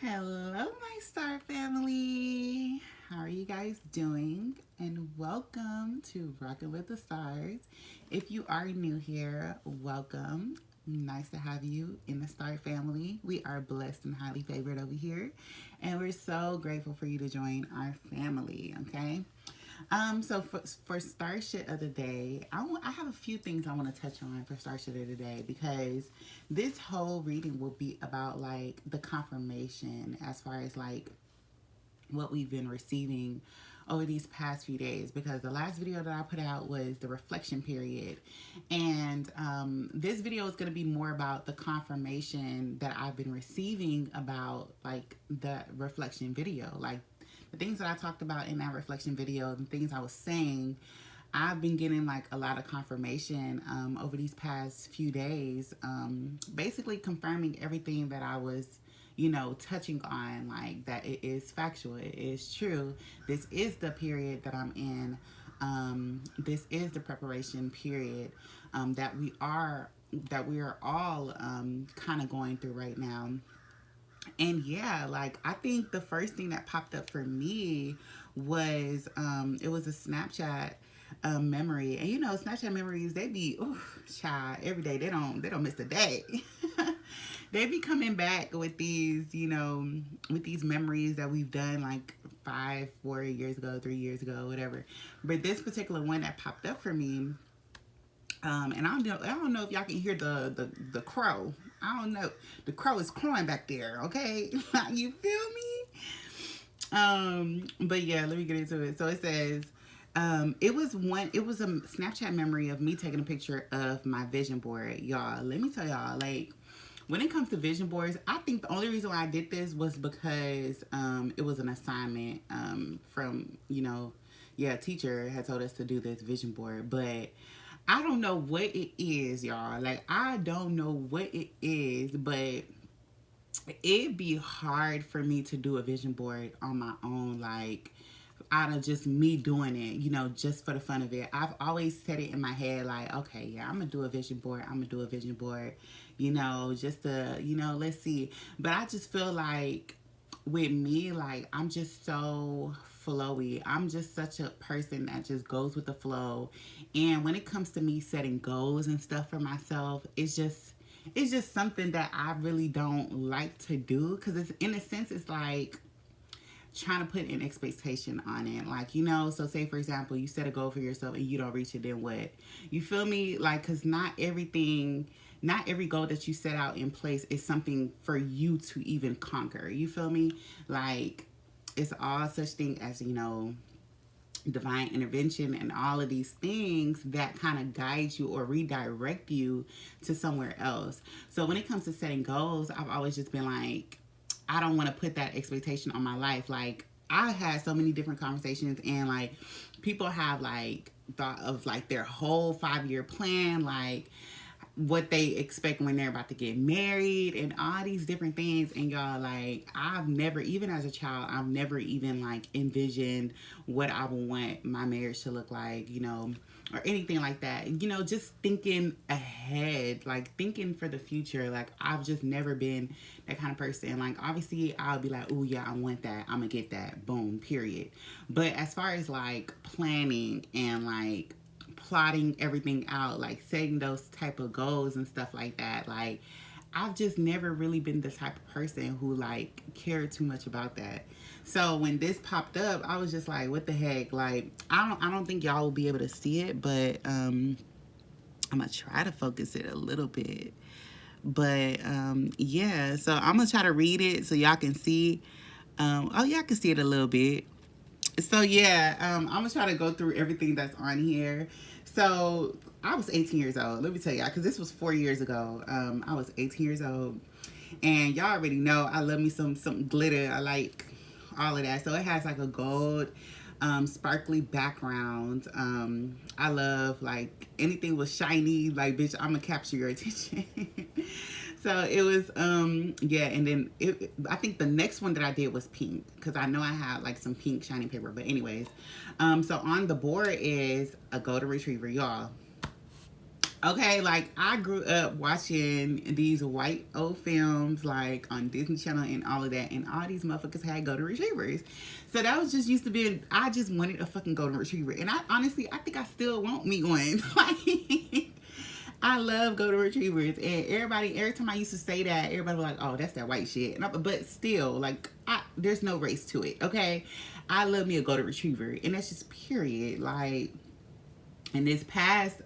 Hello, my star family. How are you guys doing? And welcome to Rockin' with the Stars. If you are new here, welcome. Nice to have you in the Star family. We are blessed and highly favored over here. And we're so grateful for you to join our family, okay? So for star shit of the day, I have a few things I want to touch on for star shit of the day because this whole reading will be about like the confirmation as far as like what we've been receiving over these past few days, because the last video that I put out was the reflection period, and this video is going to be more about the confirmation that I've been receiving about like the reflection video, like the things that I talked about in that reflection video, the things I was saying. I've been getting like a lot of confirmation over these past few days, basically confirming everything that I was, touching on, like that it is factual, it is true. This is the period that I'm in. This is the preparation period that we are all kind of going through right now. And yeah, like I think the first thing that popped up for me was it was a Snapchat memory. And Snapchat memories, they be child every day. They don't miss a day. They be coming back with these, with these memories that we've done like 5, 4 years ago, 3 years ago, whatever. But this particular one that popped up for me, and I don't know if y'all can hear the crow. I don't know. The crow is crowing back there, okay? You feel me? But yeah, let me get into it. So it says, it was a Snapchat memory of me taking a picture of my vision board. Y'all, let me tell y'all, like, when it comes to vision boards, I think the only reason why I did this was because it was an assignment from, a teacher had told us to do this vision board. But I don't know what it is, y'all. Like, I don't know what it is, but it'd be hard for me to do a vision board on my own, like out of just me doing it, just for the fun of it. I've always said it in my head, like, okay, yeah, I'm gonna do a vision board. I'm gonna do a vision board, just to, let's see. But I just feel like with me, like, I'm just so flowy. I'm just such a person that just goes with the flow. And when it comes to me setting goals and stuff for myself, it's just something that I really don't like to do, because it's, in a sense, it's like trying to put an expectation on it, like, so say for example you set a goal for yourself and you don't reach it, then what? You feel me? Like, because not every goal that you set out in place is something for you to even conquer. You feel me? Like, it's all such thing as, divine intervention and all of these things that kind of guide you or redirect you to somewhere else. So when it comes to setting goals, I've always just been like, I don't want to put that expectation on my life. Like, I had so many different conversations, and like people have like thought of like their whole 5-year plan, like what they expect when they're about to get married and all these different things. And y'all, like, I've never, even as a child, I've never even like envisioned what I would want my marriage to look like, or anything like that. Just thinking ahead, like thinking for the future. Like, I've just never been that kind of person. Like, obviously I'll be like, oh yeah, I want that, I'm gonna get that, boom, period. But as far as like planning and like plotting everything out, like setting those type of goals and stuff like that, like I've just never really been the type of person who like cared too much about that. So when this popped up, I was just like, what the heck? Like, I don't think y'all will be able to see it, but I'm gonna try to focus it a little bit. But yeah, so I'm gonna try to read it so y'all can see. Oh, y'all can see it a little bit. So yeah, I'm gonna try to go through everything that's on here. So I was 18 years old. Let me tell y'all, because this was 4 years ago. I was 18 years old, and y'all already know I love me some glitter. I like all of that. So it has like a gold, sparkly background. I love like anything with shiny. Like, bitch, I'm gonna capture your attention. So it was, yeah, and then I think the next one that I did was pink, because I know I had like some pink shiny paper. But anyways, so on the board is a golden retriever, y'all. Okay, like I grew up watching these white old films like on Disney Channel and all of that, and all these motherfuckers had golden retrievers. So that was just used to be. I just wanted a fucking golden retriever, and I honestly, I think I still want me one. Like, I love golden retrievers, and every time I used to say that, everybody was like, "Oh, that's that white shit." But still, like, there's no race to it. Okay, I love me a golden retriever, and that's just period. Like, and this past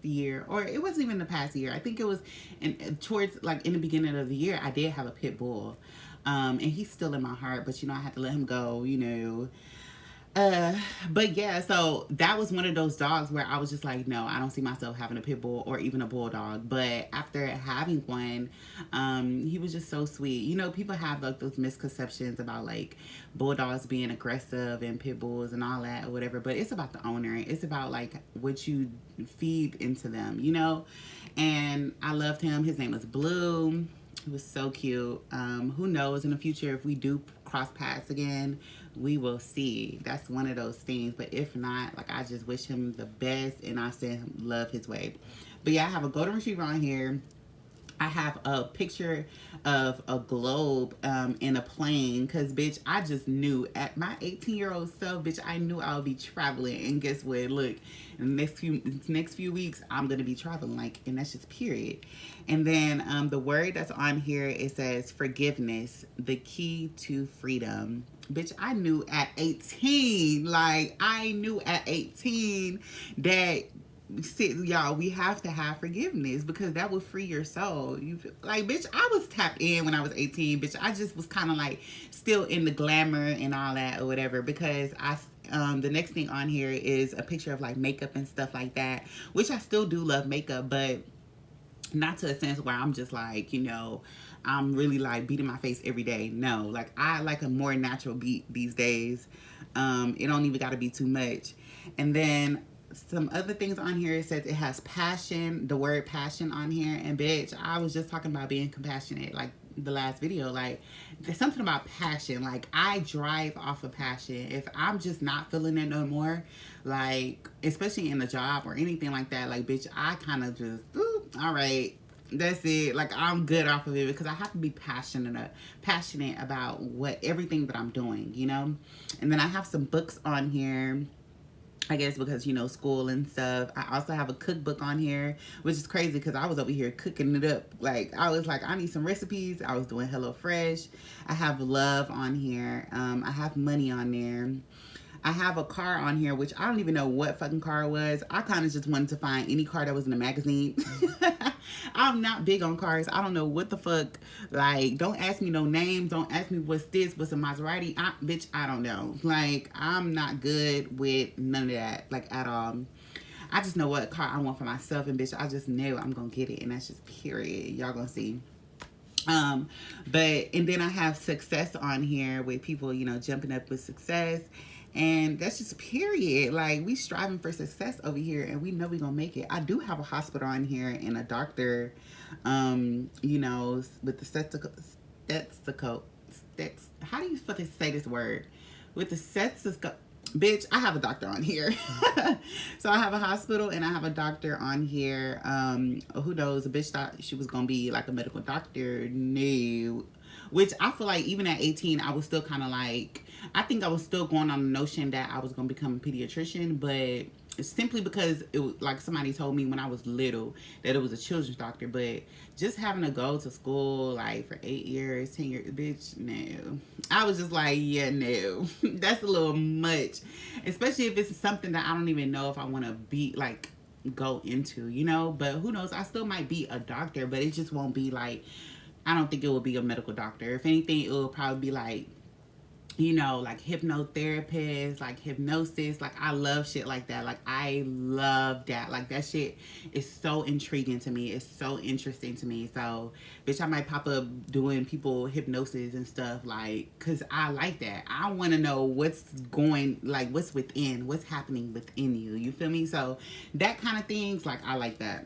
year, or it wasn't even the past year, I think it was towards like in the beginning of the year, I did have a pit bull, and he's still in my heart, but I had to let him go, uh, but yeah, so that was one of those dogs where I was just like, no, I don't see myself having a pit bull or even a bulldog. But after having one, he was just so sweet. People have like those misconceptions about like bulldogs being aggressive and pit bulls and all that or whatever. But it's about the owner. It's about like what you feed into them. And I loved him. His name was Blue. He was so cute. Who knows in the future if we do cross paths again, we will see. That's one of those things. But if not, like I just wish him the best and I send him love his way. But yeah, I have a golden retriever on here. I have a picture of a globe in a plane because, bitch, I just knew at my 18-year-old self, bitch, I knew I would be traveling. And guess what? Look, in the next few weeks, I'm going to be traveling, like, and that's just period. And then the word that's on here, it says forgiveness, the key to freedom. Bitch, I knew at 18, like, I knew at 18 that, y'all, we have to have forgiveness because that will free your soul. Like, bitch, I was tapped in when I was 18, bitch. I just was kind of like still in the glamour and all that or whatever because the next thing on here is a picture of like makeup and stuff like that, which I still do love makeup, but not to a sense where I'm just like, I'm really like beating my face every day. No, like I like a more natural beat these days. It don't even got to be too much. And then some other things on here, it says it has passion, the word passion on here. And bitch, I was just talking about being compassionate like the last video. Like, there's something about passion. Like, I drive off of passion. If I'm just not feeling it no more, like, especially in a job or anything like that, like, bitch, I kind of just, all right, that's it. Like, I'm good off of it because I have to be passionate about everything that I'm doing, And then I have some books on here, I guess because, school and stuff. I also have a cookbook on here, which is crazy because I was over here cooking it up. Like, I was like, I need some recipes. I was doing HelloFresh. I have love on here. I have money on there. I have a car on here, which I don't even know what fucking car it was. I kind of just wanted to find any car that was in a magazine. I'm not big on cars. I don't know what the fuck. Like, don't ask me no names. Don't ask me what's this, what's a Maserati. Bitch, I don't know. Like, I'm not good with none of that, like, at all. I just know what car I want for myself, and bitch, I just know I'm gonna get it, and that's just period. Y'all gonna see. And then I have success on here with people, jumping up with success. And that's just period. Like, we striving for success over here and we know we gonna make it. I do have a hospital on here and a doctor, with the stethoscope. How do you fucking say this word? With the stethoscope. Bitch, I have a doctor on here. So I have a hospital and I have a doctor on here. Who knows? A bitch thought she was gonna be like a medical doctor. No. Which I feel like even at 18, I was still kind of like, I think I was still going on the notion that I was going to become a pediatrician, but simply because it was like somebody told me when I was little that it was a children's doctor. But just having to go to school like for 8 years, 10 years, bitch, no. I was just like, yeah, no. That's a little much, especially if it's something that I don't even know if I want to be like go into, but who knows? I still might be a doctor, but it just won't be like, I don't think it will be a medical doctor. If anything, it will probably be like, like hypnotherapist, like hypnosis. Like, I love shit like that. Like, I love that. Like, that shit is so intriguing to me. It's so interesting to me. So, bitch, I might pop up doing people hypnosis and stuff, like, because I like that. I want to know what's within, what's happening within you. You feel me? So, that kind of things, like, I like that.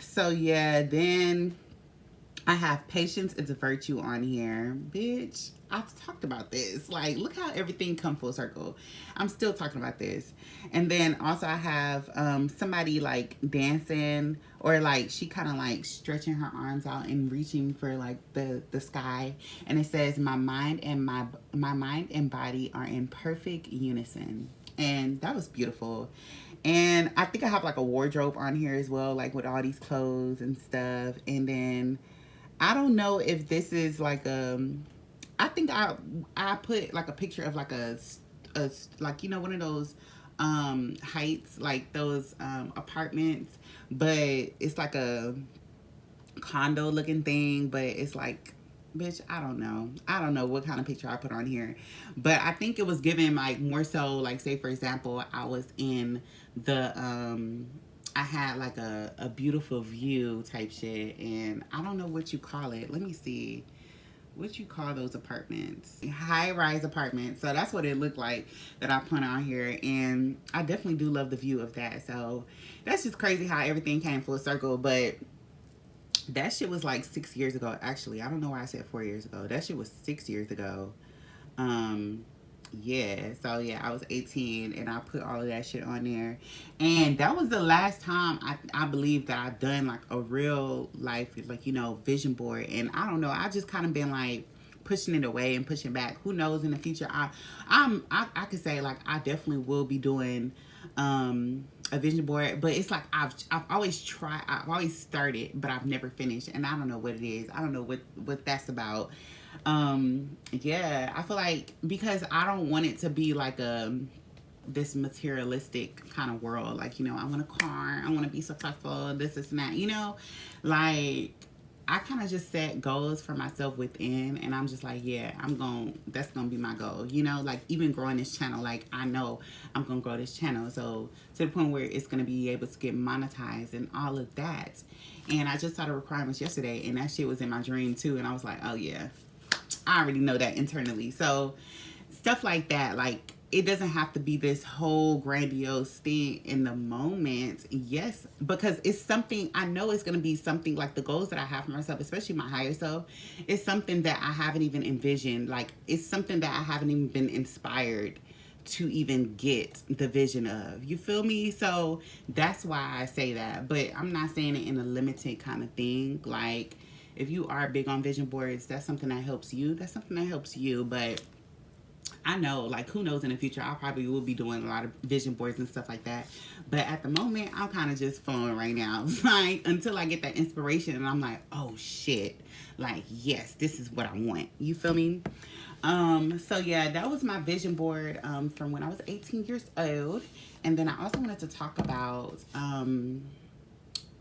So, yeah, then I have patience is a virtue on here. Bitch, I've talked about this. Like, look how everything come full circle. I'm still talking about this. And then also I have somebody like dancing, or like she kind of like stretching her arms out and reaching for like the sky. And it says my mind and body are in perfect unison. And that was beautiful. And I think I have like a wardrobe on here as well, like with all these clothes and stuff. And then I don't know if this is like I think I put like a picture of like a like, you know, one of those heights, like those apartments, but it's like a condo looking thing, but it's like, bitch, I don't know what kind of picture I put on here, but I think it was given like more so like, say for example, I was in the I had like a beautiful view type shit, and I don't know what you call it. Let me see what you call those apartments, high rise apartments. So that's what it looked like that I put on here, and I definitely do love the view of that. So that's just crazy how everything came full circle. But that shit was like 6 years ago. Actually, I don't know why I said 4 years ago. That shit was 6 years ago. Um, yeah. So yeah, I was 18 and I put all of that shit on there, and that was the last time I believe that I've done like a real life, like, you know, vision board. And I don't know. I just kind of been like pushing it away and pushing back. Who knows in the future? I could say like I definitely will be doing a vision board, but it's like I've always tried, I've always started, but I've never finished, and I don't know what it is. I don't know what that's about. Yeah, I feel like because I don't want it to be like this materialistic kind of world, like, you know, I want a car, I want to be successful, this and that, you know, like I kind of just set goals for myself within, and I'm just like, yeah, that's gonna be my goal, you know, like even growing this channel, like I know I'm gonna grow this channel, so to the point where it's gonna be able to get monetized and all of that. And I just saw the requirements yesterday, and that shit was in my dream too, and I was like, oh yeah, I already know that internally. So stuff like that, like it doesn't have to be this whole grandiose thing in the moment. Yes, because it's something I know it's going to be something like the goals that I have for myself, especially my higher self, is something that I haven't even envisioned. Like it's something that I haven't even been inspired to even get the vision of. You feel me? So that's why I say that. But I'm not saying it in a limited kind of thing. Like if you are big on vision boards, that's something that helps you. That's something that helps you. But I know, like, who knows in the future, I probably will be doing a lot of vision boards and stuff like that. But at the moment, I'm kind of just flowing right now. Like, until I get that inspiration and I'm like, oh, shit. Like, yes, this is what I want. You feel me? So, yeah, that was my vision board from when I was 18 years old. And then I also wanted to talk about...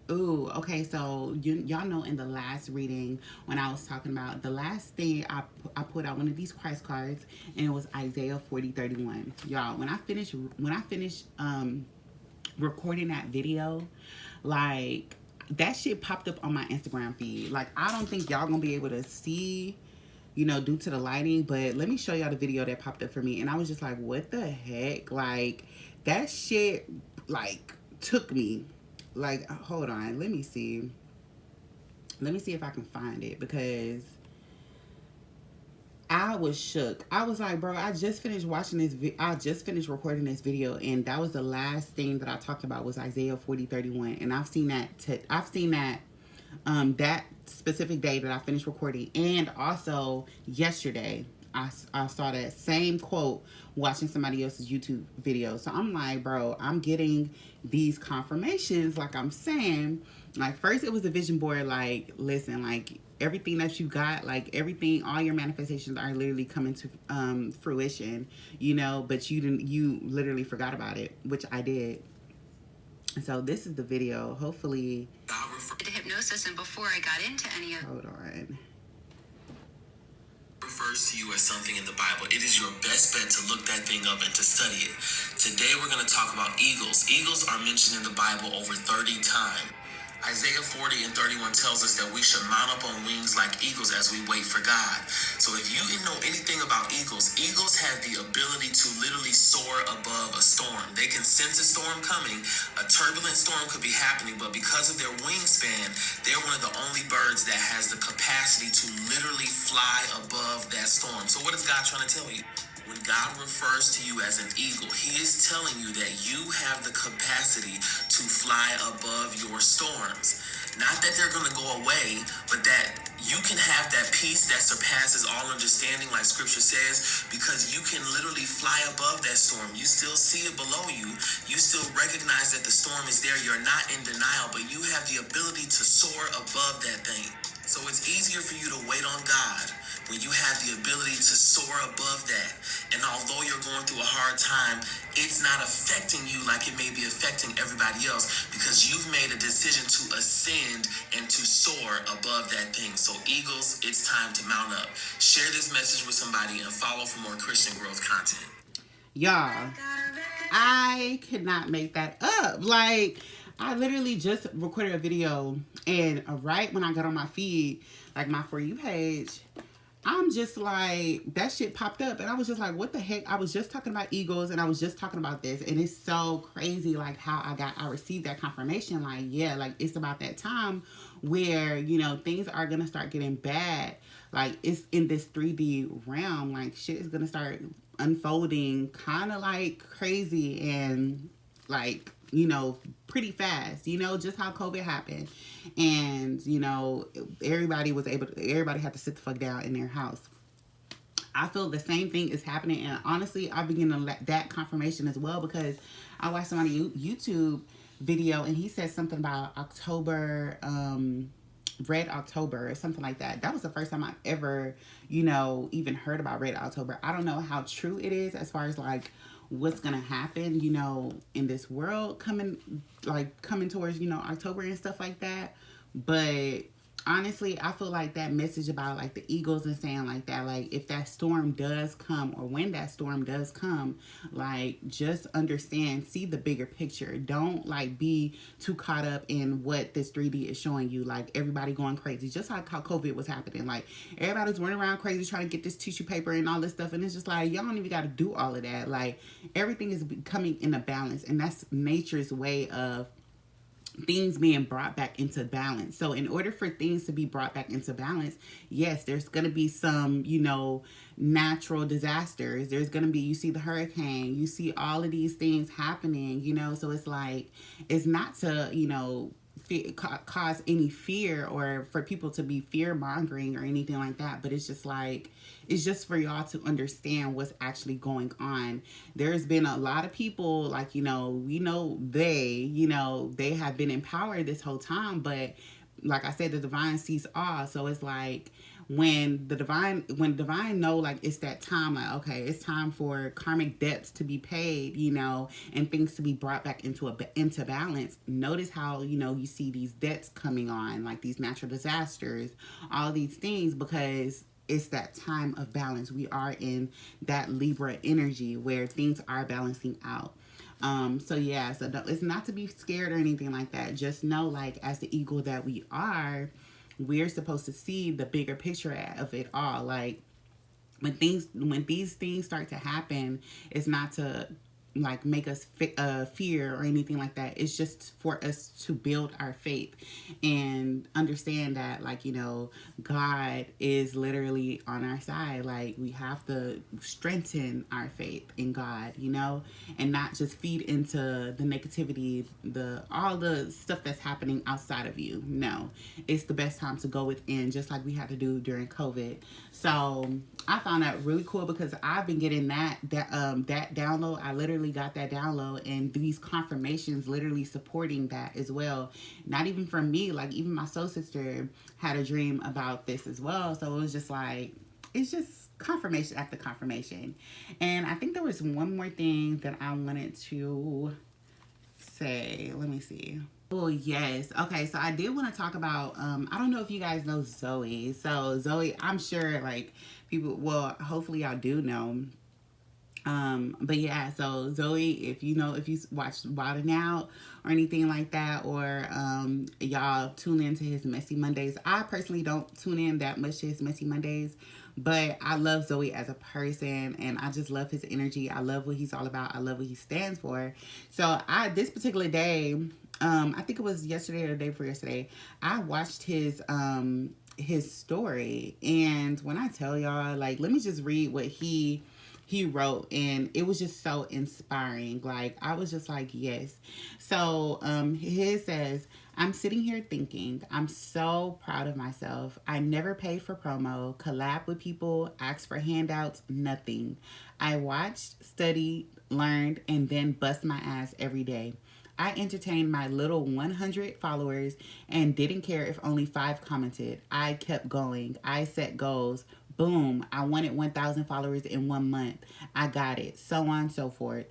Ooh, okay. So y'all know in the last reading when I was talking about the last thing I put out one of these Christ cards, and it was Isaiah 40:31. Y'all, when I finished recording that video, like that shit popped up on my Instagram feed. Like I don't think y'all gonna be able to see, you know, due to the lighting, but let me show y'all the video that popped up for me, and I was just like, what the heck? Like that shit like took me. Like, hold on, let me see if I can find it, because I was shook. I was like, bro, I just finished watching this I just finished recording this video, and that was the last thing that I talked about was Isaiah 40:31. And I've seen that that specific day that I finished recording, and also yesterday I saw that same quote watching somebody else's YouTube video. So I'm like, bro, I'm getting these confirmations. Like I'm saying, like first it was a vision board. Like, listen, like everything that you got, like everything, all your manifestations are literally coming to fruition, you know, but you literally forgot about it, which I did. So this is the video. Hopefully. To hypnosis, and before I got into any of... Hold on. Refers to you as something in the Bible, it is your best bet to look that thing up and to study it. Today we're going to talk about eagles. Eagles are mentioned in the Bible over 30 times. Isaiah 40 and 31 tells us that we should mount up on wings like eagles as we wait for God. So if you didn't know anything about eagles, eagles have the ability to literally soar above a storm. They can sense a storm coming. A turbulent storm could be happening, but because of their wingspan, they're one of the only birds that has the capacity to literally fly above that storm. So what is God trying to tell you? When God refers to you as an eagle, he is telling you that you have the capacity to fly above your storms. Not that they're going to go away, but that you can have that peace that surpasses all understanding, like scripture says, because you can literally fly above that storm. You still see it below you. You still recognize that the storm is there. You're not in denial, but you have the ability to soar above that thing. So it's easier for you to wait on God when you have the ability to soar above that. And although you're going through a hard time, it's not affecting you like it may be affecting everybody else, because you've made a decision to ascend and to soar above that thing. So eagles, it's time to mount up. Share this message with somebody and follow for more Christian growth content. Y'all, I could not make that up. Like, I literally just recorded a video, and right when I got on my feed, like my For You page, I'm just like, that shit popped up, and I was just like, what the heck? I was just talking about eagles, and I was just talking about this, and it's so crazy, like, how I received that confirmation, like, yeah, like, it's about that time where, you know, things are gonna start getting bad, like, it's in this 3D realm, like, shit is gonna start unfolding kind of, like, crazy, and, like, you know, pretty fast, you know, just how COVID happened. And, you know, everybody had to sit the fuck down in their house. I feel the same thing is happening. And honestly, I begin to let that confirmation as well, because I watched somebody YouTube video, and he said something about October, Red October or something like that. That was the first time I ever, you know, even heard about Red October. I don't know how true it is as far as like what's gonna happen, you know, in this world coming towards, you know, October and stuff like that. But honestly, I feel like that message about like the eagles and saying like that, like if that storm does come, or when that storm does come, like just understand, see the bigger picture. Don't like be too caught up in what this 3D is showing you, like everybody going crazy, just like how COVID was happening. Like everybody's running around crazy trying to get this tissue paper and all this stuff, and it's just like, y'all don't even got to do all of that. Like everything is becoming in a balance, and that's nature's way of things being brought back into balance. So in order for things to be brought back into balance, yes, there's going to be some, you know, natural disasters. There's going to be, you see the hurricane, you see all of these things happening, you know, so it's like, it's not to, you know, cause any fear or for people to be fear mongering or anything like that, but it's just like, it's just for y'all to understand what's actually going on. There's been a lot of people, like, you know, we know they have been in power this whole time, but like I said, the divine sees all. So it's like when divine know, like it's that time, like, okay, it's time for karmic debts to be paid, you know, and things to be brought back into balance. Notice how, you know, you see these debts coming on, like these natural disasters, all these things, because it's that time of balance. We are in that Libra energy where things are balancing out. So yeah, so it's not to be scared or anything like that. Just know, like, as the eagle that we are, we're supposed to see the bigger picture of it all. Like when these things start to happen, it's not to like make us fear or anything like that. It's just for us to build our faith and understand that, like, you know, God is literally on our side. Like we have to strengthen our faith in God, you know, and not just feed into the negativity, all the stuff that's happening outside of you. No, it's the best time to go within, just like we had to do during COVID. So I found that really cool because I've been getting that download. I literally got that download, and these confirmations literally supporting that as well. Not even from me, like even my soul sister had a dream about this as well. So it was just like, it's just confirmation after confirmation. And I think there was one more thing that I wanted to say. Let me see. Oh, yes. Okay, so I did want to talk about, I don't know if you guys know Zoe. So Zoe, I'm sure like people, well, hopefully y'all do know. But yeah, so Zoe, if you know, if you watch Wild Out or anything like that, or y'all tune into his Messy Mondays. I personally don't tune in that much to his Messy Mondays, but I love Zoe as a person, and I just love his energy. I love what he's all about. I love what he stands for. So I this particular day, I think it was yesterday or the day before yesterday, I watched his story, and when I tell y'all, like, let me just read what he wrote, and it was just so inspiring. Like, I was just like, yes. So his says, I'm sitting here thinking, I'm so proud of myself. I never paid for promo, collab with people, asked for handouts, nothing. I watched, studied, learned, and then bust my ass every day. I entertained my little 100 followers and didn't care if only 5 commented. I kept going. I set goals. Boom, I wanted 1,000 followers in 1 month. I got it. So on and so forth.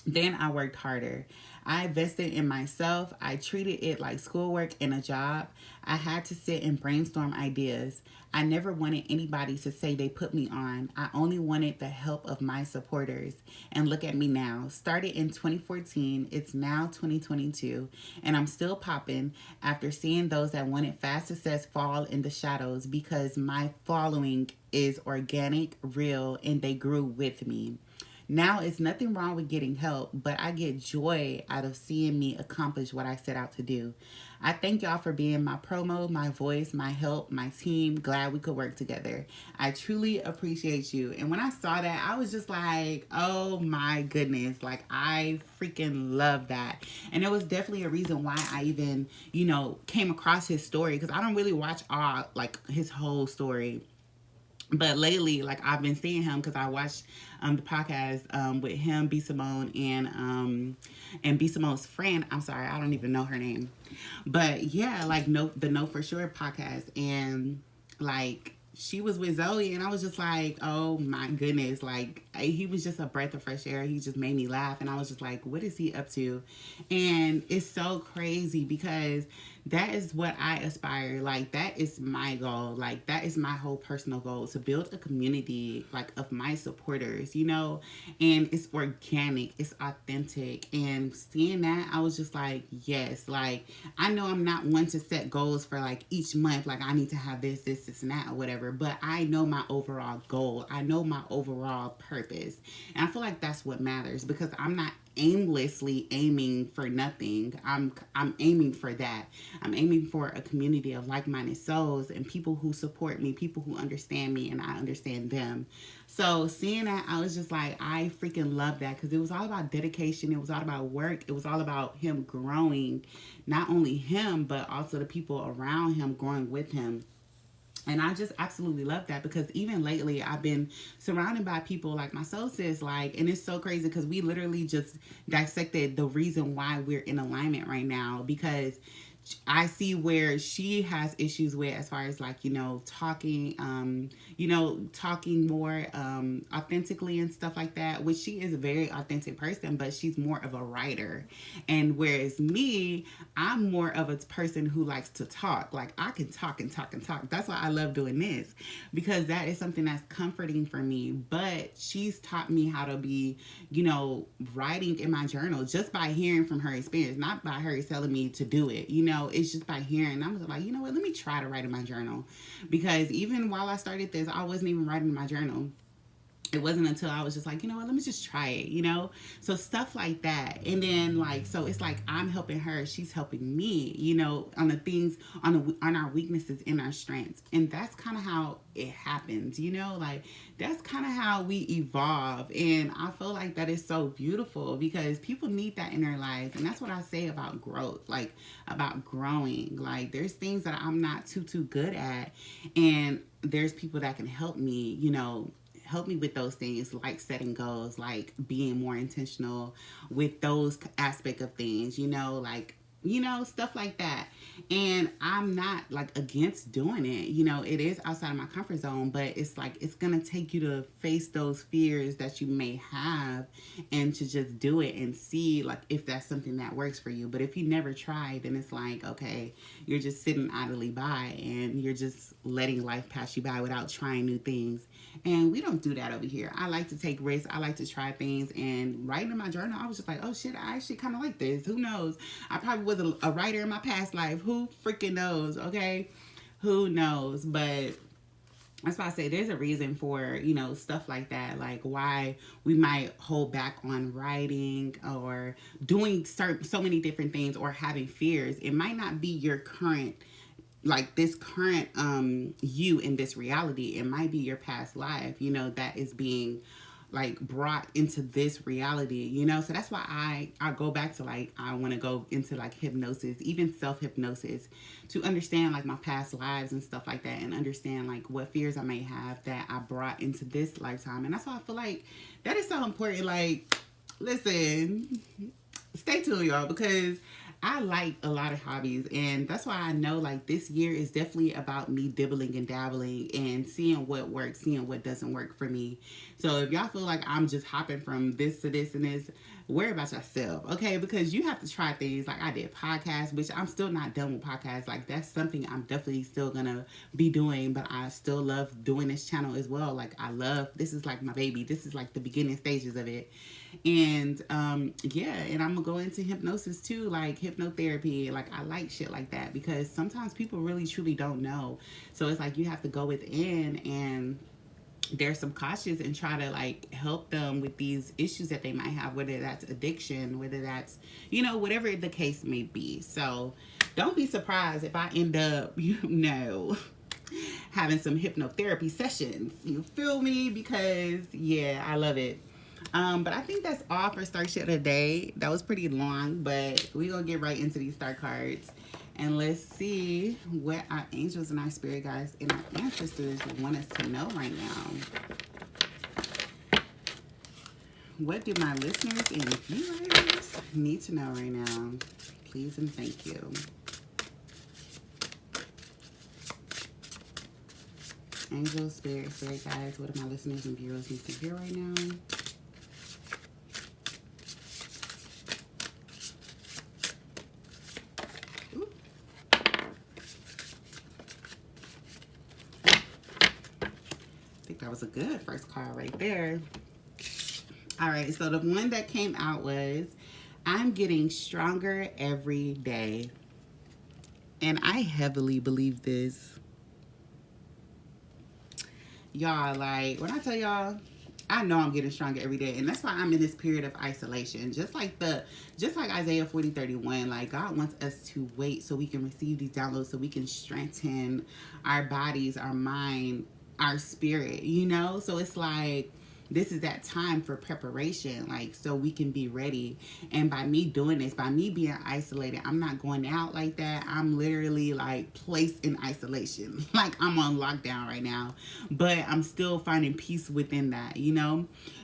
Then I worked harder. I invested in myself. I treated it like schoolwork and a job. I had to sit and brainstorm ideas. I never wanted anybody to say they put me on. I only wanted the help of my supporters. And look at me now. Started in 2014. It's now 2022. And I'm still popping after seeing those that wanted fast success fall in the shadows because my following is organic, real, and they grew with me. Now, it's nothing wrong with getting help, but I get joy out of seeing me accomplish what I set out to do. I thank y'all for being my promo, my voice, my help, my team. Glad we could work together. I truly appreciate you. And when I saw that, I was just like, oh my goodness. Like, I freaking love that. And it was definitely a reason why I even, came across his story, because I don't really watch all, like, his whole story. But lately, like, I've been seeing him because I watched the podcast with him, B Simone, and B Simone's friend. I'm sorry, I don't even know her name, but yeah, like, the Know For Sure podcast, and like, she was with Zoe, and I was just like, oh my goodness, like, he was just a breath of fresh air. He just made me laugh, and I was just like, what is he up to? And it's so crazy because that is what I aspire. Like, that is my goal. Like, that is my whole personal goal, to build a community, like, of my supporters, and it's organic, it's authentic. And seeing that, I was just like, yes. Like, I know I'm not one to set goals for, like, each month, like, I need to have this and that or whatever, but I know my overall goal. I know my overall purpose. And I feel like that's what matters, because I'm not aimlessly aiming for nothing. I'm aiming for that. I'm aiming for a community of like-minded souls and people who support me, people who understand me, and I understand them. So seeing that, I was just like, I freaking love that, because it was all about dedication. It was all about work. It was all about him growing, not only him, but also the people around him growing with him. And I just absolutely love that, because even lately I've been surrounded by people like my soul sis, like, and it's so crazy because we literally just dissected the reason why we're in alignment right now, because I see where she has issues with, as far as, like, talking more authentically and stuff like that, which she is a very authentic person, but she's more of a writer. And whereas me, I'm more of a person who likes to talk. Like, I can talk and talk and talk. That's why I love doing this, because that is something that's comforting for me. But she's taught me how to be, writing in my journal just by hearing from her experience, not by her telling me to do it. It's just by hearing. I was like, you know what, let me try to write in my journal, because even while I started this, I wasn't even writing in my journal. It wasn't until I was just like, you know what, let me just try it. So stuff like that. And then, like, so it's like I'm helping her, she's helping me, on the things, on our weaknesses and our strengths. And that's kind of how it happens, like, that's kind of how we evolve. And I feel like that is so beautiful, because people need that in their lives. And that's what I say about growth, like, about growing. Like, there's things that I'm not too good at, and there's people that can help me with those things, like setting goals, like being more intentional with those aspect of things, like stuff like that. And I'm not like against doing it. It is outside of my comfort zone, but it's like it's gonna take you to face those fears that you may have and to just do it and see like if that's something that works for you. But if you never tried, then it's like, okay, you're just sitting idly by and you're just letting life pass you by without trying new things. And we don't do that over here. I like to take risks. I like to try things. And writing in my journal, I was just like, oh shit, I actually kind of like this. Who knows? I probably was a writer in my past life. Who freaking knows? Okay. Who knows? But that's why I say there's a reason for, stuff like that. Like why we might hold back on writing or doing so many different things or having fears. It might not be your current like this current you in this reality. It might be your past life, that is being like brought into this reality, so that's why I go back to like I want to go into like hypnosis, even self-hypnosis, to understand like my past lives and stuff like that, and understand like what fears I may have that I brought into this lifetime. And that's why I feel like that is so important. Like, listen, stay tuned, y'all, because I like a lot of hobbies, and that's why I know like this year is definitely about me dibbling and dabbling and seeing what works, seeing what doesn't work for me. So if y'all feel like I'm just hopping from this to this and this, worry about yourself, okay? Because you have to try things. Like I did podcasts, which I'm still not done with podcasts. Like that's something I'm definitely still gonna be doing, but I still love doing this channel as well. Like this is like my baby. This is like the beginning stages of it. And yeah, and I'm gonna go into hypnosis too, like hypnotherapy. Like I like shit like that because sometimes people really truly don't know. So it's like you have to go within and there's some cautious and try to like help them with these issues that they might have, whether that's addiction, whether that's whatever the case may be. So don't be surprised if I end up having some hypnotherapy sessions, you feel me? Because yeah, I love it. But I think that's all for Star Shit today. That was pretty long, but we're going to get right into these star cards. And let's see what our angels and our spirit guides and our ancestors want us to know right now. What do my listeners and viewers need to know right now? Please and thank you. Angels, spirit guides, what do my listeners and viewers need to hear right now? That was a good first card right there. All right, so the one that came out was, I'm getting stronger every day. And I heavily believe this. Y'all, like, when I tell y'all, I know I'm getting stronger every day. And that's why I'm in this period of isolation. Just like Isaiah 40:31, like God wants us to wait so we can receive these downloads, so we can strengthen our bodies, our mind, our spirit, So it's like this is that time for preparation, like so we can be ready. And by me doing this, by me being isolated, I'm not going out like that. I'm literally like placed in isolation. Like I'm on lockdown right now, but I'm still finding peace within that,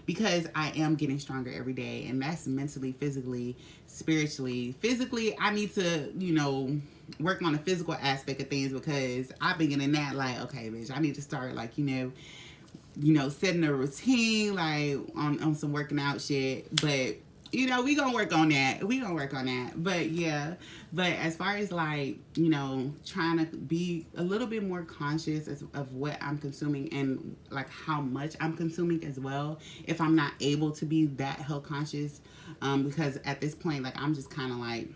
because I am getting stronger every day. And that's mentally, physically, spiritually. Physically, I need to, work on the physical aspect of things, because I've been getting that like, okay, bitch, I need to start like, setting a routine, like on some working out shit. But we gonna work on that. But yeah, but as far as like, trying to be a little bit more conscious of what I'm consuming and like how much I'm consuming as well, if I'm not able to be that health conscious, because at this point, like I'm just kind of like,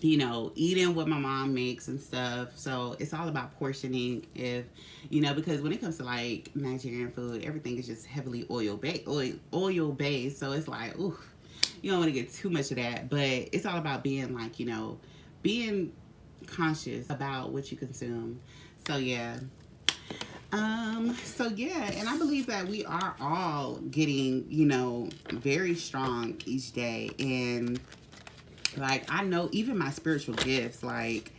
eating what my mom makes and stuff. So it's all about portioning, because when it comes to like Nigerian food, everything is just heavily oil based. So it's like, ooh, you don't want to get too much of that. But it's all about being like, being conscious about what you consume. So yeah. So yeah, and I believe that we are all getting, very strong each day. And like I know even my spiritual gifts, like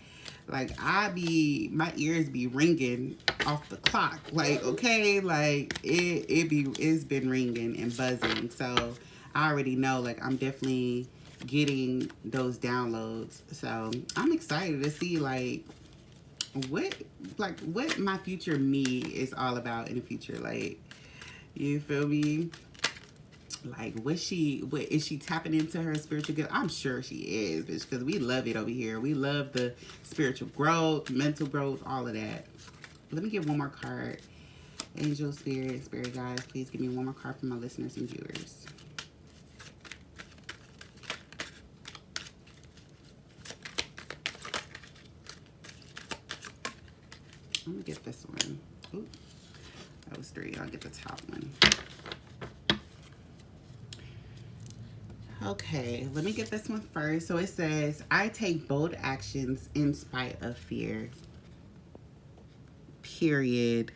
my ears be ringing off the clock. Like, okay, like it's been ringing and buzzing. So I already know like I'm definitely getting those downloads. So I'm excited to see what what my future me is all about in the future. Like, you feel me? Like, what is she tapping into her spiritual gift? I'm sure she is, bitch, because we love it over here. We love the spiritual growth, mental growth, all of that. Let me get one more card. Angel, spirit guides, please give me one more card for my listeners and viewers. I'm gonna get this one. Ooh, that was 3. I'll get the top one. Okay, let me get this one first. So it says, I take bold actions in spite of fear. Period.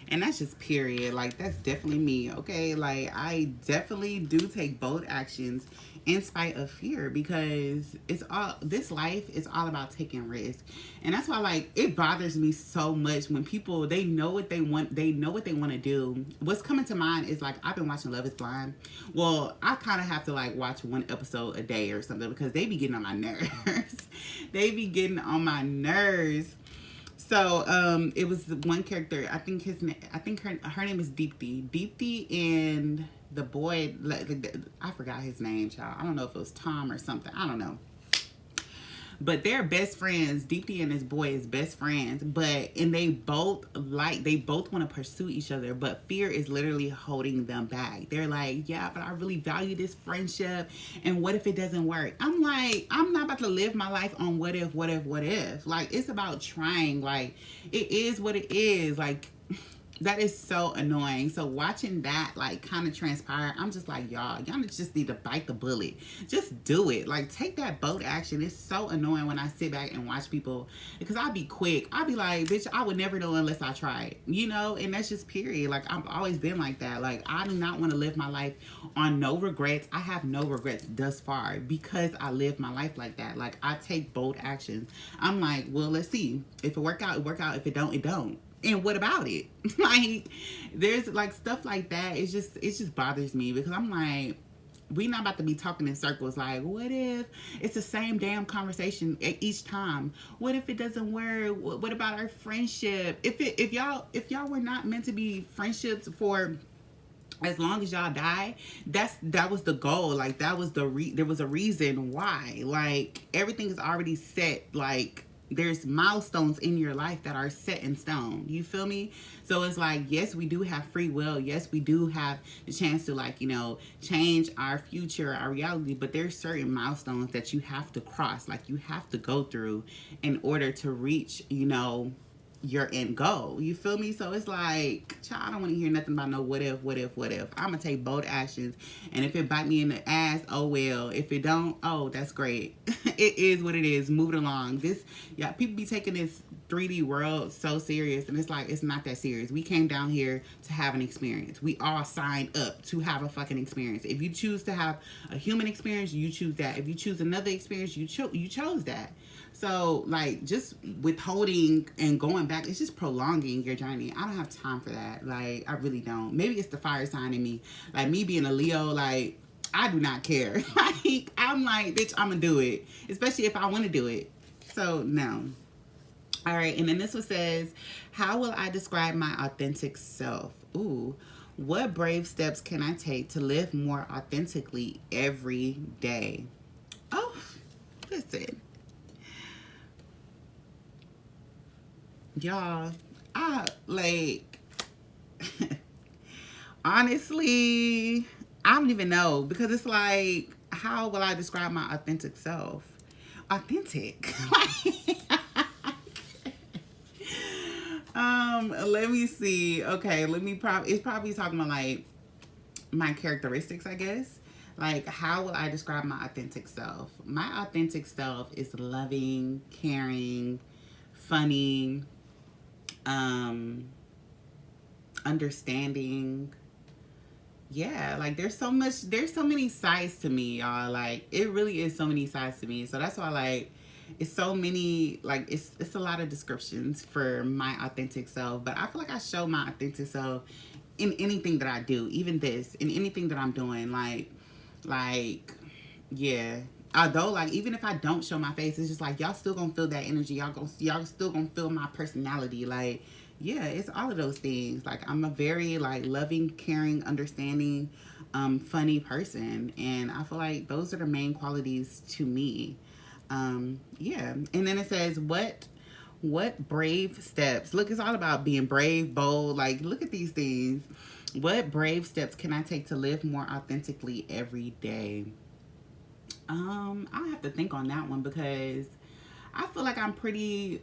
And that's just period. Like, that's definitely me, okay? Like, I definitely do take bold actions in spite of fear, because this life is all about taking risks. And that's why, like, it bothers me so much when people, they know what they want to do. What's coming to mind is, like, I've been watching Love is Blind. Well, I kind of have to, like, watch one episode a day or something, because they be getting on my nerves. They be getting on my nerves. So it was the one character. I think her name is Deepthi. Deepthi and the boy, I forgot his name, child. I don't know if it was Tom or something. I don't know. But they're best friends. Deepthi and this boy is best friends. And they both want to pursue each other, but fear is literally holding them back. They're like, yeah, but I really value this friendship, and what if it doesn't work? I'm like, I'm not about to live my life on what if. Like, it's about trying. Like, it is what it is. Like, that is so annoying. So watching that, like, kind of transpire, I'm just like, y'all just need to bite the bullet. Just do it. Like, take that bold action. It's so annoying when I sit back and watch people, because I'll be quick. I'll be like, bitch, I would never know unless I tried, you know? And that's just period. Like, I've always been like that. Like, I do not want to live my life on no regrets. I have no regrets thus far, because I live my life like that. Like, I take bold actions. I'm like, well, let's see. If it work out, it work out. If it don't, it don't. And what about it? Like, there's like stuff like that. It just bothers me, because I'm like, we not about to be talking in circles. Like, what if it's the same damn conversation each time? What if it doesn't work? What about our friendship? If y'all were not meant to be friendships for as long as y'all die, that was the goal. Like, that was there was a reason why. Like, everything is already set. Like, there's milestones in your life that are set in stone. You feel me? So it's like, yes, we do have free will. Yes, we do have the chance to, like, you know, change our future, our reality. But there's certain milestones that you have to cross. Like, you have to go through in order to reach, you know, your end goal. You feel me? So it's like, child, I don't want to hear nothing about no what if. I'm gonna take bold actions, and if it bite me in the ass, oh well. If it don't, oh, that's great. It is what it is. Move it along. People be taking this 3D world so serious, and it's like, it's not that serious. We came down here to have an experience. We all signed up to have a fucking experience. If you choose to have a human experience, you choose that. If you choose another experience, you chose that. So, like, just withholding and going back, it's just prolonging your journey. I don't have time for that. Like, I really don't. Maybe it's the fire sign in me. Like, me being a Leo, like, I do not care. Like, I'm like, bitch, I'm gonna do it. Especially if I want to do it. So, no. All right, and then this one says, how will I describe my authentic self? Ooh, what brave steps can I take to live more authentically every day? Oh, listen. Y'all, I like honestly, I don't even know, because it's like, how will I describe my authentic self? Authentic. Let me see. Okay, it's probably talking about, like, my characteristics, I guess. Like, how will I describe my authentic self? My authentic self is loving, caring, funny, understanding. Yeah, like, there's so many sides to me, y'all. Like, it really is so many sides to me. So that's why, like, it's so many, like, it's a lot of descriptions for my authentic self. But I feel like I show my authentic self in anything that I do, even this, in anything that I'm doing. Like, Like, yeah. Although, like, even if I don't show my face, it's just like y'all still gonna feel that energy. Y'all still gonna feel my personality. Like, yeah, it's all of those things. Like, I'm a very like loving, caring, understanding, funny person, and I feel like those are the main qualities to me. Yeah, and then it says what brave steps? Look, it's all about being brave, bold. Like, look at these things. What brave steps can I take to live more authentically every day? I have to think on that one because I feel like I'm pretty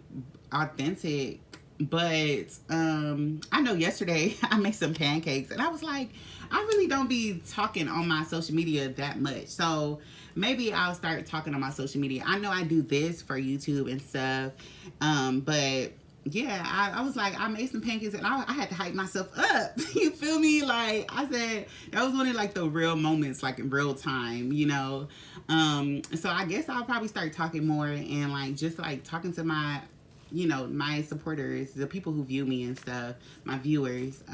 authentic. But I know yesterday I made some pancakes and I was like, I really don't be talking on my social media that much. So maybe I'll start talking on my social media. I know I do this for YouTube and stuff. But yeah, I was like, I made some pancakes and I had to hype myself up. You feel me? Like I said, that was one of like the real moments, like in real time, you know. So I guess I'll probably start talking more and like just like talking to my, you know, my supporters, the people who view me and stuff, my viewers.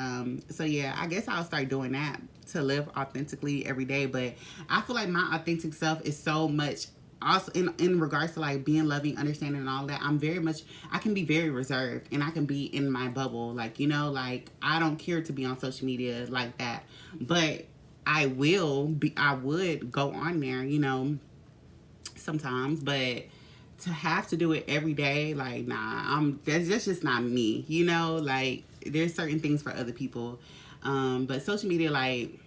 So yeah, I guess I'll start doing that to live authentically every day. But I feel like my authentic self is so much also in regards to like being loving, understanding and all that. I can be very reserved and I can be in my bubble. Like, you know, like I don't care to be on social media like that. But I would go on there, you know, sometimes, but to have to do it every day, like, nah, that's just not me, you know, like there's certain things for other people. But social media, like,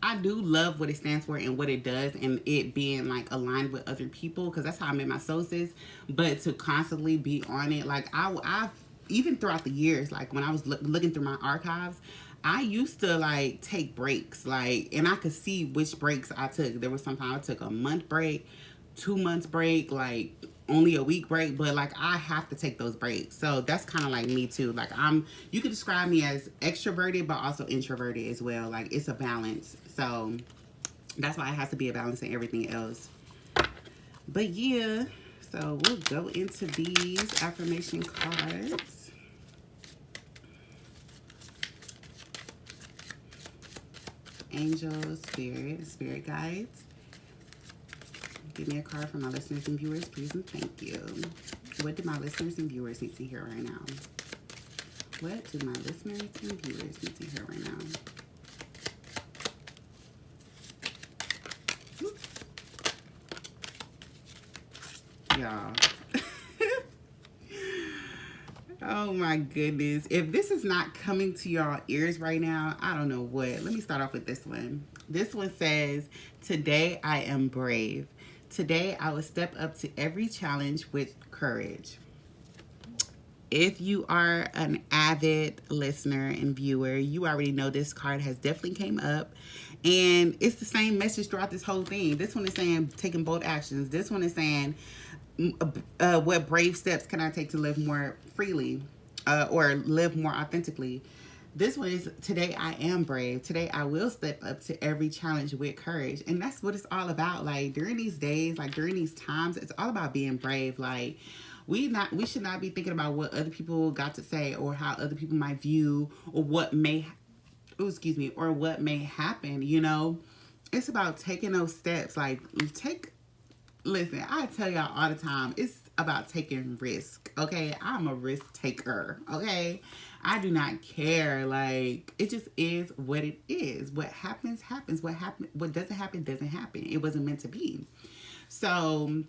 I do love what it stands for and what it does, and it being like aligned with other people because that's how I met my sources. But to constantly be on it, like I've even throughout the years, like when I was looking through my archives, I used to like take breaks, like, and I could see which breaks I took. There was sometimes I took a month break, 2 months break, like only a week break, but like I have to take those breaks. So that's kind of like me too. Like you could describe me as extroverted, but also introverted as well. Like it's a balance. So that's why it has to be a balance in everything else. But yeah, so we'll go into these affirmation cards. Angels, spirit guides. Give me a card for my listeners and viewers, please and thank you. What do my listeners and viewers need to hear right now? What do my listeners and viewers need to hear right now? Y'all. Oh my goodness. If this is not coming to y'all ears right now, I don't know what. Let me start off with this one. This one says, today I am brave. Today I will step up to every challenge with courage. If you are an avid listener and viewer, you already know this card has definitely came up. And it's the same message throughout this whole thing. This one is saying taking bold actions. This one is saying what brave steps can I take to live more freely or live more authentically. This one is, today I am brave. Today I will step up to every challenge with courage. And that's what it's all about. Like during these days, like during these times, it's all about being brave. Like we should not be thinking about what other people got to say or how other people might view or what may or what may happen, you know. It's about taking those steps. Like listen, I tell y'all all the time, it's about taking risk, okay? I'm a risk taker, okay? I do not care. Like, it just is what it is. What happens, happens. What doesn't happen, doesn't happen. It wasn't meant to be. So,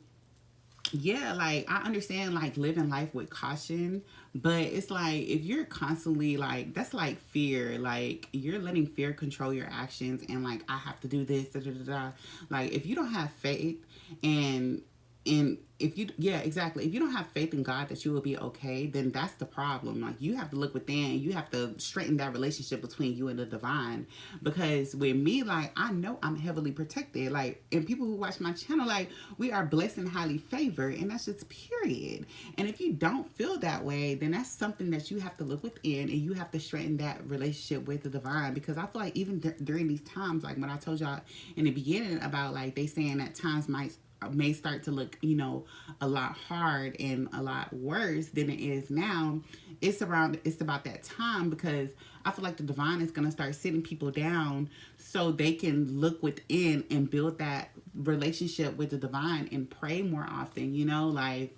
yeah, like, I understand, like, living life with caution, but it's like, if you're constantly, like, that's like fear. Like, you're letting fear control your actions and, like, I have to do this, da, da, da, da. Like, if you don't have faith and if you exactly, if you don't have faith in God that you will be okay, then that's the problem. Like you have to look within, you have to straighten that relationship between you and the divine. Because with me, like I know I'm heavily protected, like, and people who watch my channel, like we are blessed and highly favored, and that's just period. And if you don't feel that way, then that's something that you have to look within and you have to straighten that relationship with the divine. Because I feel like even during these times, like when I told y'all in the beginning about like they saying that times might may start to look, a lot hard and a lot worse than it is now. It's about that time, because I feel like the divine is going to start sitting people down so they can look within and build that relationship with the divine and pray more often, like.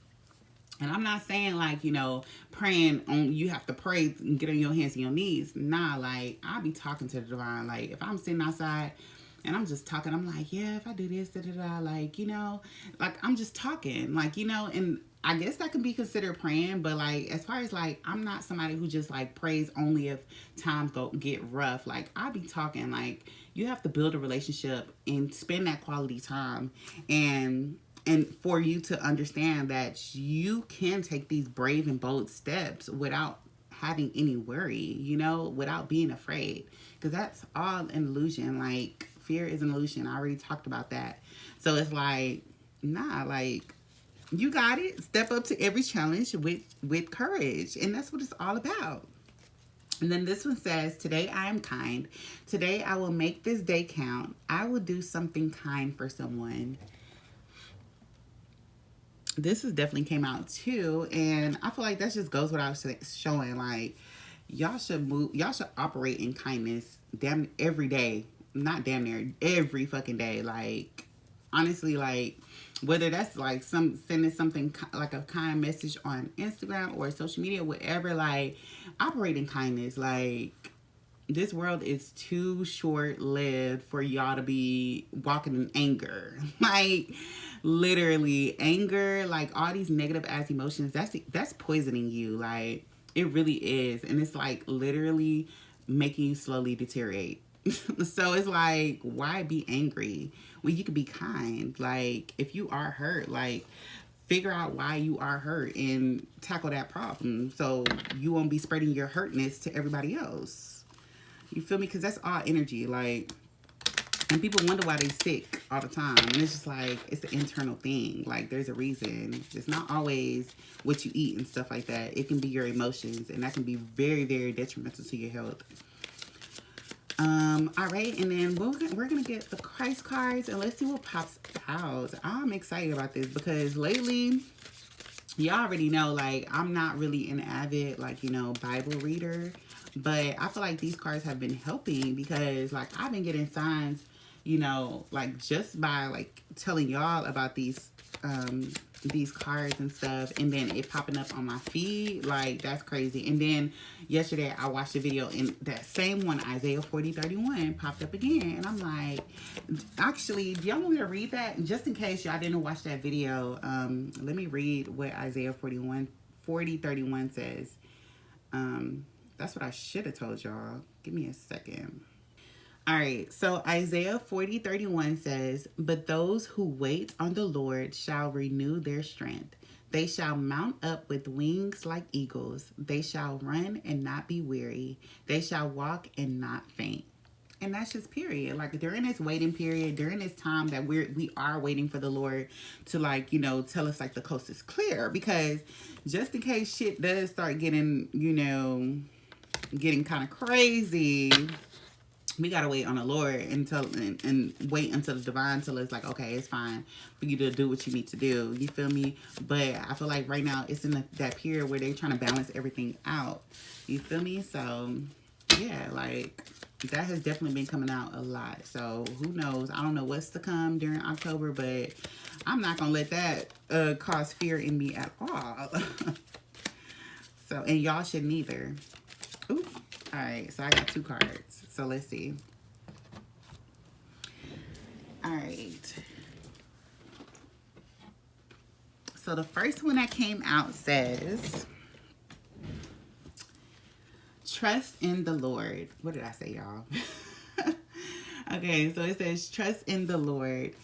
And I'm not saying like, praying on, you have to pray and get on your hands and your knees. Nah, like, I'll be talking to the divine. Like, if I'm sitting outside and I'm just talking, I'm like, yeah, if I do this, da da da, like, like, I'm just talking, like, and I guess that can be considered praying, but like, as far as like, I'm not somebody who just like prays only if times get rough. Like, I'll be talking. Like, you have to build a relationship and spend that quality time, and for you to understand that you can take these brave and bold steps without having any worry, without being afraid. Because that's all an illusion. Like, fear is an illusion. I already talked about that. So it's like, nah, like, you got it. Step up to every challenge with courage. And that's what it's all about. And then this one says, today I am kind. Today I will make this day count. I will do something kind for someone. This is definitely came out too, and I feel like that just goes without showing. Like, y'all should operate in kindness damn every day. Not damn near, every fucking day. Like, honestly, like, whether that's like sending something like a kind message on Instagram or social media, whatever, like, operate in kindness. Like, this world is too short-lived for y'all to be walking in anger. Like, literally, anger, like, all these negative ass emotions, that's poisoning you. Like, it really is. And it's like literally making you slowly deteriorate. So it's like, why be angry when you could be kind? Like, if you are hurt, like, figure out why you are hurt and tackle that problem so you won't be spreading your hurtness to everybody else. You feel me? Because that's all energy. Like, and people wonder why they sick all the time. And it's just like, it's an internal thing. Like, there's a reason. It's not always what you eat and stuff like that. It can be your emotions. And that can be very, very detrimental to your health. All right. And then we're going to get the Christ cards. And let's see what pops out. I'm excited about this because lately, y'all already know, like, I'm not really an avid, like, Bible reader. But I feel like these cards have been helping because, like, I've been getting signs, like, just by, like, telling y'all about these cards and stuff, and then it popping up on my feed. Like, that's crazy. And then yesterday I watched a video, and that same one, Isaiah 40:31, popped up again. And I'm like, actually, do y'all want me to read that? Just in case y'all didn't watch that video, let me read what Isaiah 40:31 says. That's what I should have told y'all. Give me a second. All right. So Isaiah 40:31 says, but those who wait on the Lord shall renew their strength. They shall mount up with wings like eagles. They shall run and not be weary. They shall walk and not faint. And that's just period. Like, during this waiting period, during this time that we are waiting for the Lord to, like, tell us, like, the coast is clear. Because just in case shit does start getting, getting kind of crazy, we gotta wait on the Lord and wait until the divine tell us, like, okay, it's fine for you to do what you need to do. You feel me? But I feel like right now it's in that period where they're trying to balance everything out. You feel me? So yeah, like, that has definitely been coming out a lot. So who knows? I don't know what's to come during October, but I'm not gonna let that cause fear in me at all. So, and y'all shouldn't either. Ooh. All right, so I got 2 cards. So let's see. All right. So the first one that came out says, trust in the Lord. What did I say, y'all? Okay, so it says, trust in the Lord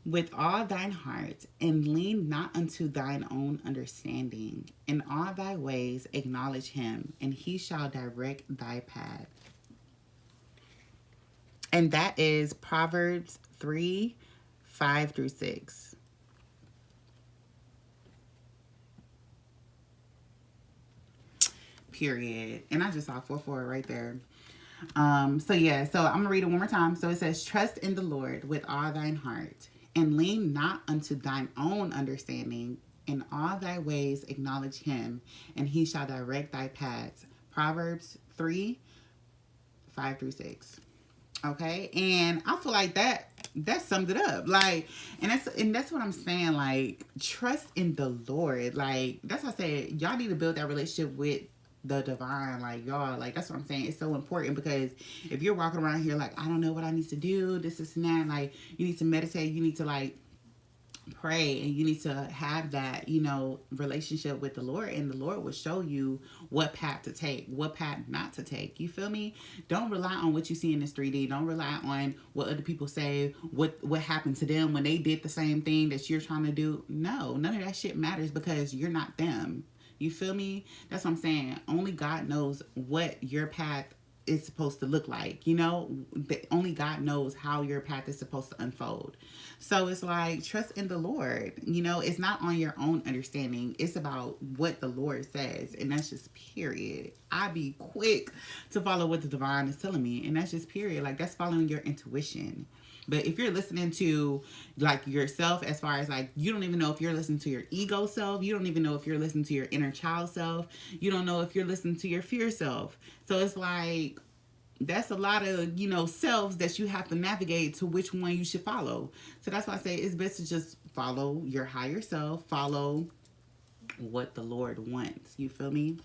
with all thine heart, and lean not unto thine own understanding. In all thy ways acknowledge him, and he shall direct thy path. And that is Proverbs 3:5-6. Period. And I just saw 4 right there. So yeah, so I'm gonna read it one more time. So it says, trust in the Lord with all thine heart, And lean not unto thine own understanding. In all thy ways acknowledge him, and he shall direct thy paths. Proverbs 3:5-6. Okay, and I feel like that summed it up. Like, and that's what I'm saying. Like, trust in the Lord. Like, that's what I said. Y'all need to build that relationship with the divine. Like, y'all, like, that's what I'm saying. It's so important, because if you're walking around here like, I don't know what I need to do, this and that, like, you need to meditate. You need to, like, pray, and you need to have that, relationship with the Lord, and the Lord will show you what path to take, what path not to take. You feel me? Don't rely on what you see in this 3D. Don't rely on what other people say, what happened to them when they did the same thing that you're trying to do. No, none of that shit matters, because you're not them. You feel me? That's what I'm saying. Only God knows what your path is supposed to look like. Only God knows how your path is supposed to unfold. So it's like, trust in the Lord. It's not on your own understanding. It's about what the Lord says, and that's just period. I be quick to follow what the divine is telling me, and that's just period. Like, that's following your intuition. But if you're listening to, like, yourself, as far as, like, you don't even know if you're listening to your ego self. You don't even know if you're listening to your inner child self. You don't know if you're listening to your fear self. So it's like, that's a lot of, selves that you have to navigate to which one you should follow. So that's why I say it's best to just follow your higher self, follow what the Lord wants. You feel me?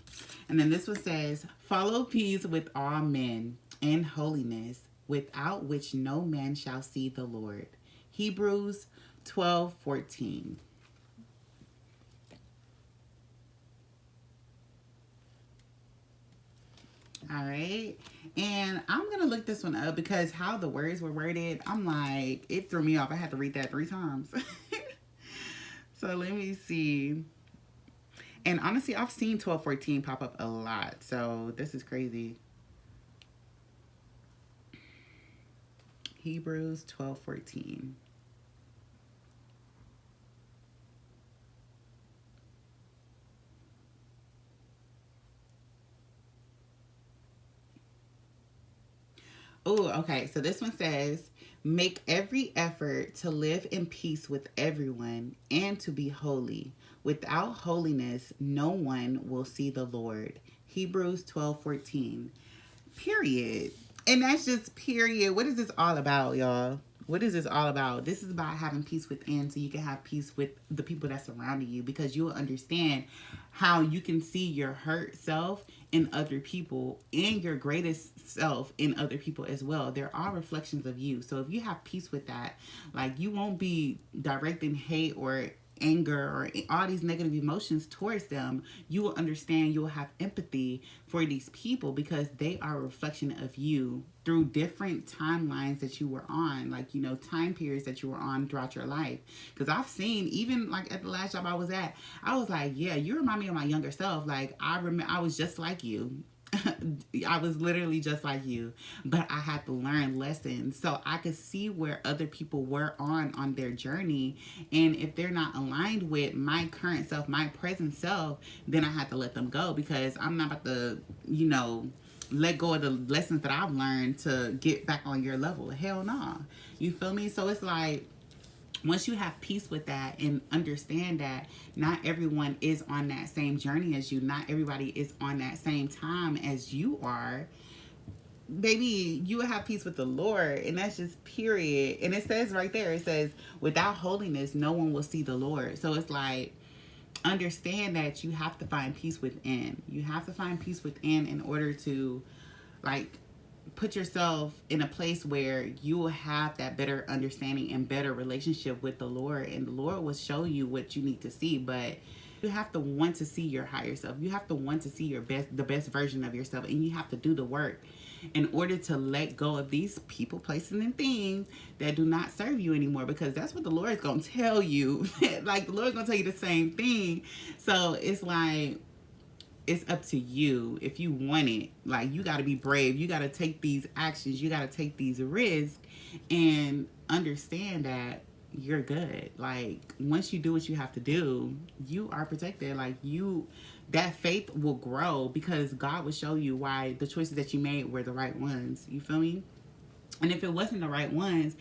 And then this one says, follow peace with all men and holiness, without which no man shall see the Lord. Hebrews 12:14. All right. And I'm going to look this one up, because how the words were worded, I'm like, it threw me off. I had to read that 3 times. So let me see. And honestly, I've seen 12:14 pop up a lot. So this is crazy. Hebrews 12:14. Oh, okay. So this one says, make every effort to live in peace with everyone and to be holy. Without holiness, no one will see the Lord. Hebrews 12:14. Period. And that's just period. What is this all about, y'all? What is this all about? This is about having peace within, so you can have peace with the people that's surrounding you, because you will understand how you can see your hurt self in other people and your greatest self in other people as well. They're all reflections of you. So if you have peace with that, like, you won't be directing hate or anger or all these negative emotions towards them. You will understand, you will have empathy for these people, because they are a reflection of you through different timelines that you were on, like, time periods that you were on throughout your life. Because I've seen, even like at the last job I was at, I was like, yeah, you remind me of my younger self. Like, I remember I was just like you. I was literally just like you, but I had to learn lessons, so I could see where other people were on their journey, and if they're not aligned with my current self, my present self, then I had to let them go, because I'm not about to, let go of the lessons that I've learned to get back on your level. Hell nah. You feel me? So it's like, once you have peace with that and understand that not everyone is on that same journey as you, not everybody is on that same time as you are, baby, you will have peace with the Lord. And that's just period. And it says right there, it says, without holiness, no one will see the Lord. So it's like, understand that you have to find peace within. You have to find peace within in order to, like, put yourself in a place where you will have that better understanding and better relationship with the Lord, and the Lord will show you what you need to see. But you have to want to see your higher self. You have to want to see the best version of yourself, and you have to do the work in order to let go of these people, places, and things that do not serve you anymore, because that's what the Lord is going to tell you. Like, the Lord is going to tell you the same thing. So it's like, it's up to you if you want it. Like, you got to be brave. You got to take these actions. You got to take these risks and understand that you're good. Like, once you do what you have to do, you are protected. Like, that faith will grow, because God will show you why the choices that you made were the right ones. You feel me? And if it wasn't the right ones,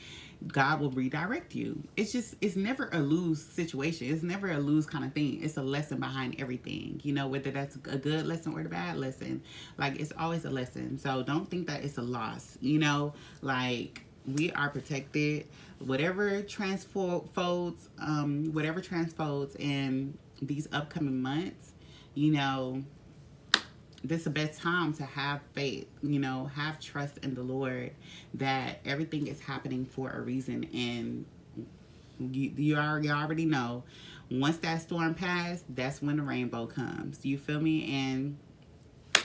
God will redirect you. It's never a lose situation. It's never a lose kind of thing. It's a lesson behind everything, whether that's a good lesson or the bad lesson. Like, it's always a lesson. So don't think that it's a loss, like, we are protected. Whatever transfolds in these upcoming months, you know, this is the best time to have faith, have trust in the Lord that everything is happening for a reason. And you already know, once that storm passed, that's when the rainbow comes. You feel me? And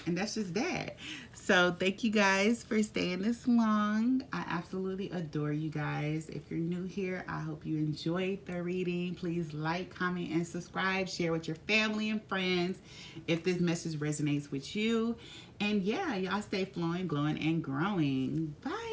that's just that. So thank you guys for staying this long. I absolutely adore you guys. If you're new here, I hope you enjoyed the reading. Please like, comment, and subscribe. Share with your family and friends if this message resonates with you. And yeah, y'all stay flowing, glowing, and growing. Bye.